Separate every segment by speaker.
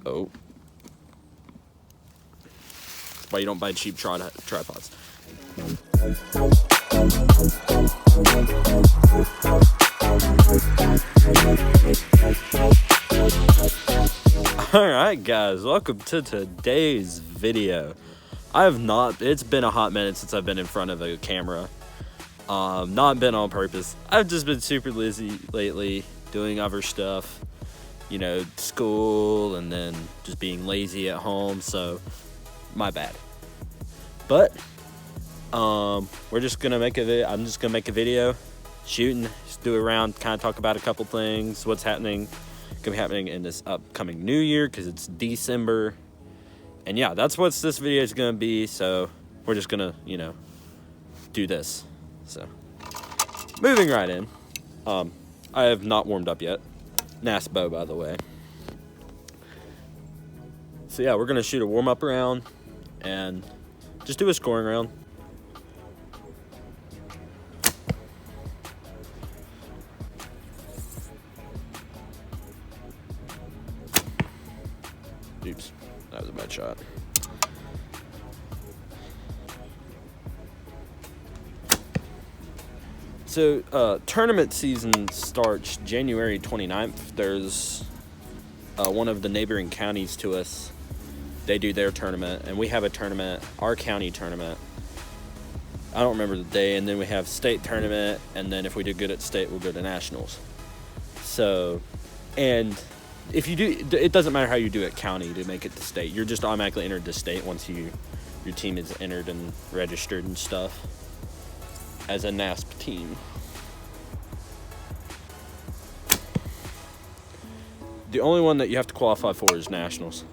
Speaker 1: Oh. That's why you don't buy cheap tripods. Alright guys, welcome to today's video. It's been a hot minute since I've been in front of a camera. Not been on purpose. I've just been super lazy lately, doing other stuff. You know, school, and then just being lazy at home, so my bad. But we're just gonna make a video. I'm just gonna make a video, shooting, just do it around, kind of talk about a couple things, what's happening, gonna be happening in this upcoming new year, because it's December. And yeah, that's what this video is gonna be. So we're just gonna, you know, do this. So moving right in. I have not warmed up yet. Nice bow, by the way. So yeah, we're gonna shoot a warm-up round and just do a scoring round. Oops, that was a bad shot. So tournament season starts January 29th. There's one of the neighboring counties to us. They do their tournament, and we have a tournament, our county tournament. I don't remember the day, and then we have state tournament, and then if we do good at state, we'll go to nationals. So, and if you do, it doesn't matter how you do at county to make it to state. You're just automatically entered to state once your team is entered and registered and stuff as a NASP team. The only one that you have to qualify for is nationals,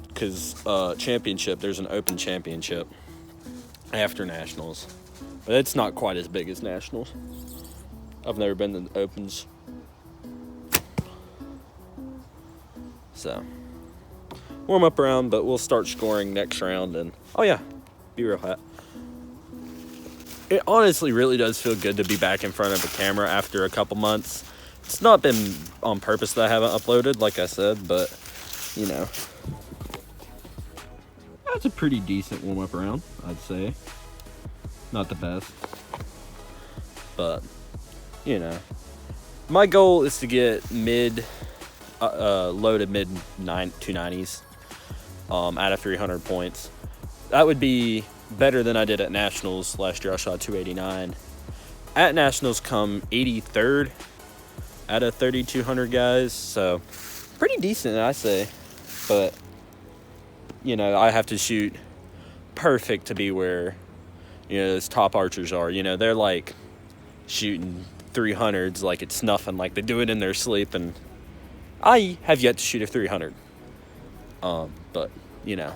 Speaker 1: because championship, there's an open championship after nationals, but it's not quite as big as nationals. I've never been to the opens. So warm up round, but we'll start scoring next round. And oh yeah, be real hot. It honestly really does feel good to be back in front of a camera after a couple months. It's not been on purpose that I haven't uploaded, like I said, but you know, that's a pretty decent warm up round, I'd say. Not the best, but you know, my goal is to get low to mid 290s out of 300 points. That would be better than I did at nationals last year. I shot 289. At nationals, come 83rd out of 3,200 guys, so pretty decent, I say. But you know, I have to shoot perfect to be where, you know, those top archers are. You know, they're like shooting 300s like it's nothing, like they do it in their sleep, and I have yet to shoot a 300. But you know,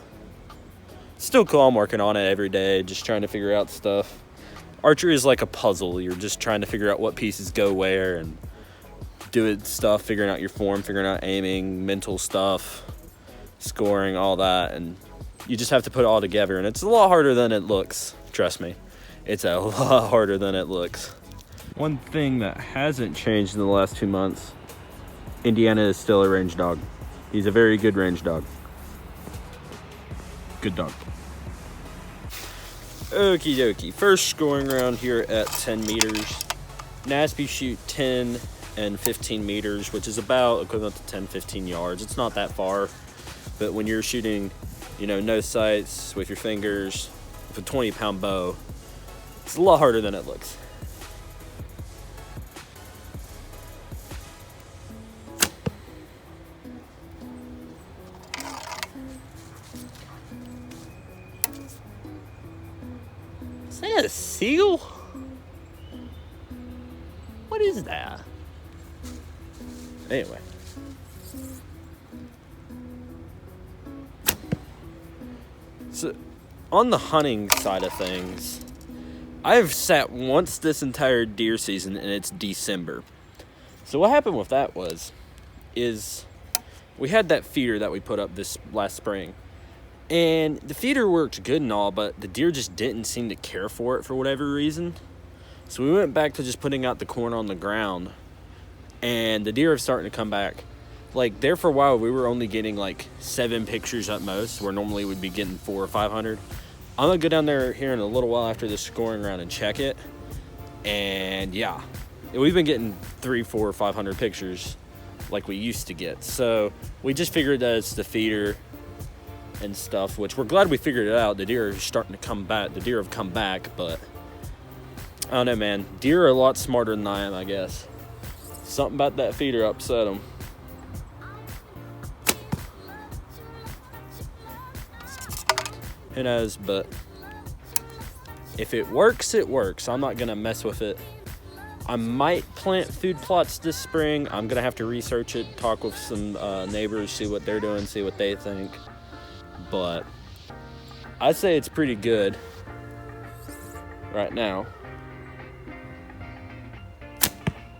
Speaker 1: still cool. I'm working on it every day, just trying to figure out stuff. Archery is like a puzzle. You're just trying to figure out what pieces go where and doing stuff, figuring out your form, figuring out aiming, mental stuff, scoring, all that, and you just have to put it all together, and it's a lot harder than it looks. Trust me, it's a lot harder than it looks. One thing that hasn't changed in the last 2 months, Indiana is still a range dog. He's a very good range dog. Good dog. Okie dokie. First scoring round here at 10 meters. NASP shoot 10 and 15 meters, which is about equivalent to 10-15 yards. It's not that far, but when you're shooting, you know, no sights with your fingers with a 20-pound bow, it's a lot harder than it looks. Is that a seal? What is that? Anyway. So, on the hunting side of things, I've sat once this entire deer season, and it's December. So what happened with that is we had that feeder that we put up this last spring. And the feeder worked good and all, but the deer just didn't seem to care for it for whatever reason. So we went back to just putting out the corn on the ground, and the deer are starting to come back. like there for a while we were only getting like 7 pictures at most, where normally we'd be getting 400 or 500. I'm gonna go down there here in a little while after this scoring round and check it. And yeah, we've been getting 300, 400, 500 pictures like we used to get. So we just figured that it's the feeder and stuff, which we're glad we figured it out. The deer are starting to come back. The deer have come back, but I don't know, man. Deer are a lot smarter than I am, I guess. Something about that feeder upset them. Who knows, but if it works, it works. I'm not gonna mess with it. I might plant food plots this spring. I'm gonna have to research it, talk with some neighbors, see what they're doing, see what they think. But I'd say it's pretty good right now.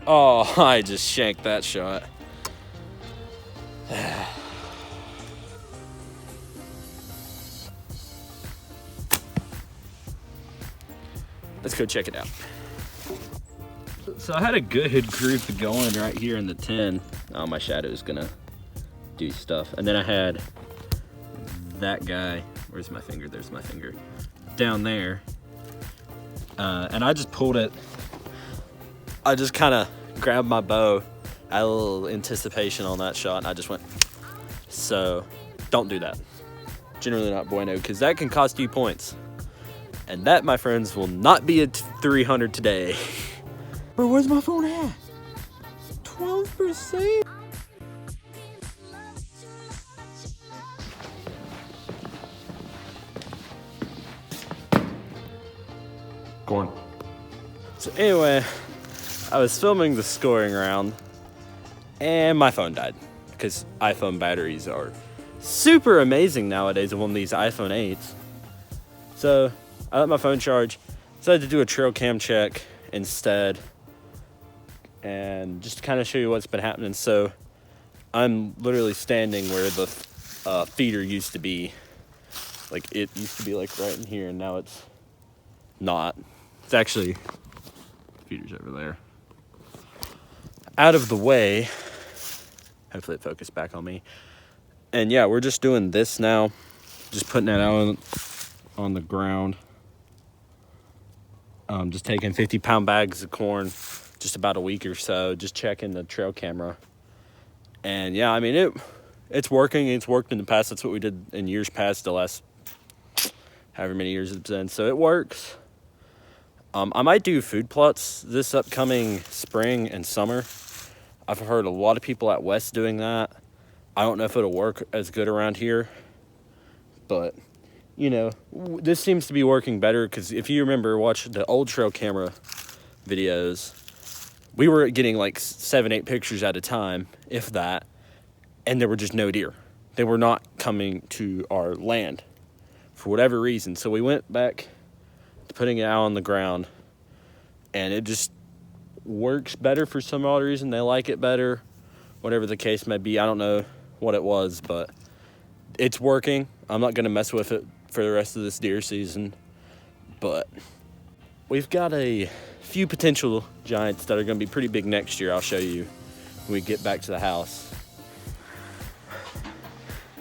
Speaker 1: Oh, I just shanked that shot. Let's go check it out. So I had a good group going right here in the 10. Oh, my shadow is gonna do stuff. And then I had that guy. Where's my finger? There's my finger. Down there. And I just pulled it. I just kind of grabbed my bow. I had a little anticipation on that shot, and I just went. So don't do that. Generally not bueno, because that can cost you points. And that, my friends, will not be a 300 today. Bro, where's my phone at? 12%? Go on. So anyway, I was filming the scoring round, and my phone died. Because iPhone batteries are super amazing nowadays on these iPhone 8s. So I let my phone charge, decided to do a trail cam check instead, and just to kind of show you what's been happening. So I'm literally standing where the feeder used to be. Like, it used to be like right in here, and now it's not. It's actually, feeder's over there. Out of the way. Hopefully it focused back on me. And yeah, we're just doing this now. Just putting that out on the ground. Just taking 50-pound bags of corn, just about a week or so, just checking the trail camera. And yeah, I mean, it's working. It's worked in the past. That's what we did in years past, the last however many years it's been. So it works. I might do food plots this upcoming spring and summer. I've heard a lot of people out west doing that. I don't know if it'll work as good around here, but you know, this seems to be working better, because if you remember, watch the old trail camera videos, we were getting like 7-8 pictures at a time, if that, and there were just no deer. They were not coming to our land for whatever reason. So we went back to putting it out on the ground, and it just works better for some odd reason. They like it better, whatever the case may be. I don't know what it was, but it's working. I'm not going to mess with it for the rest of this deer season, but we've got a few potential giants that are going to be pretty big next year. I'll show you when we get back to the house.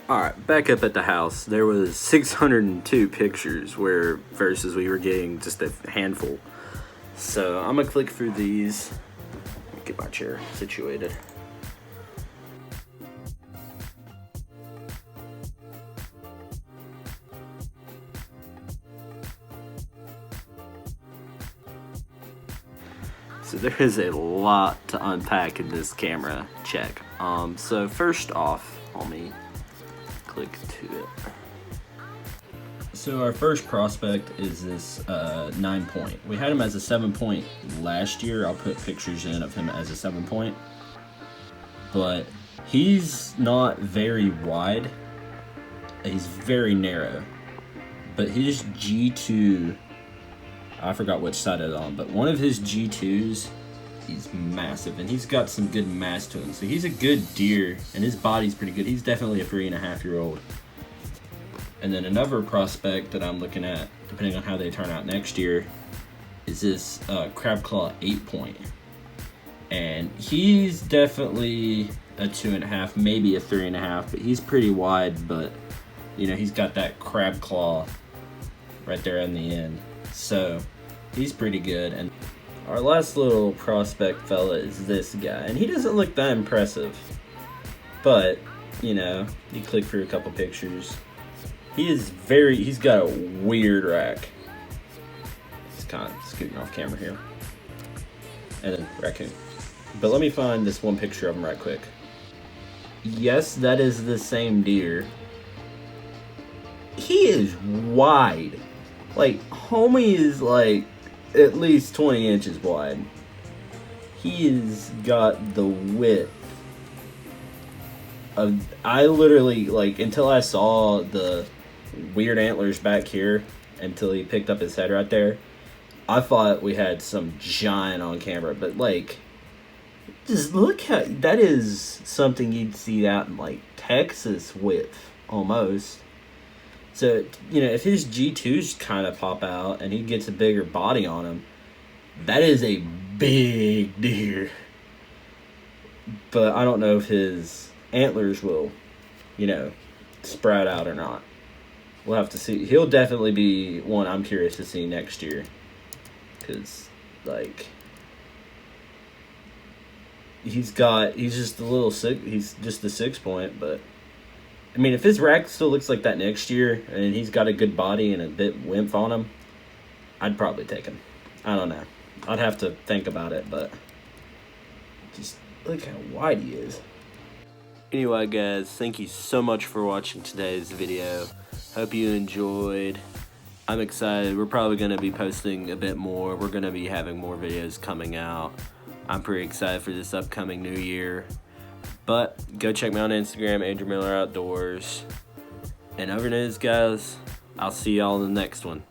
Speaker 1: All right, back up at the house, there was 602 pictures, where versus we were getting just a handful. So I'm gonna click through these. Get my chair situated. So there is a lot to unpack in this camera check. So first off, let me click to it. So our first prospect is this 9-point. We had him as a 7-point last year. I'll put pictures in of him as a 7-point. But he's not very wide. He's very narrow. But his G2, I forgot which side it's on, but one of his G2s, he's massive, and he's got some good mass to him. So he's a good deer, and his body's pretty good. He's definitely a 3.5-year-old. And then another prospect that I'm looking at, depending on how they turn out next year, is this Crab Claw 8-point. And he's definitely a 2.5, maybe a 3.5, but he's pretty wide, but you know, he's got that crab claw right there in the end. So he's pretty good. And our last little prospect fella is this guy, and he doesn't look that impressive, but you know, you click through a couple pictures. He's got a weird rack. He's kind of scooting off camera here. And then raccoon. But let me find this one picture of him right quick. Yes, that is the same deer. He is wide. Like, homie is like at least 20 inches wide. He has got the width of, I literally, like, until I saw the weird antlers back here, until he picked up his head right there, I thought we had some giant on camera. But like, just look how, that is something you'd see out in like Texas width almost. So, you know, if his G2s kind of pop out and he gets a bigger body on him, that is a big deer. But I don't know if his antlers will, you know, sprout out or not. We'll have to see. He'll definitely be one I'm curious to see next year. Because, like, he's just a little sick. He's just a 6-point, but I mean, if his rack still looks like that next year and he's got a good body and a bit wimp on him, I'd probably take him. I don't know. I'd have to think about it, but just look how wide he is. Anyway, guys, thank you so much for watching today's video. Hope you enjoyed. I'm excited. We're probably going to be posting a bit more. We're going to be having more videos coming out. I'm pretty excited for this upcoming new year. But go check me out on Instagram, Andrew Miller Outdoors. And over to this, guys, I'll see y'all in the next one.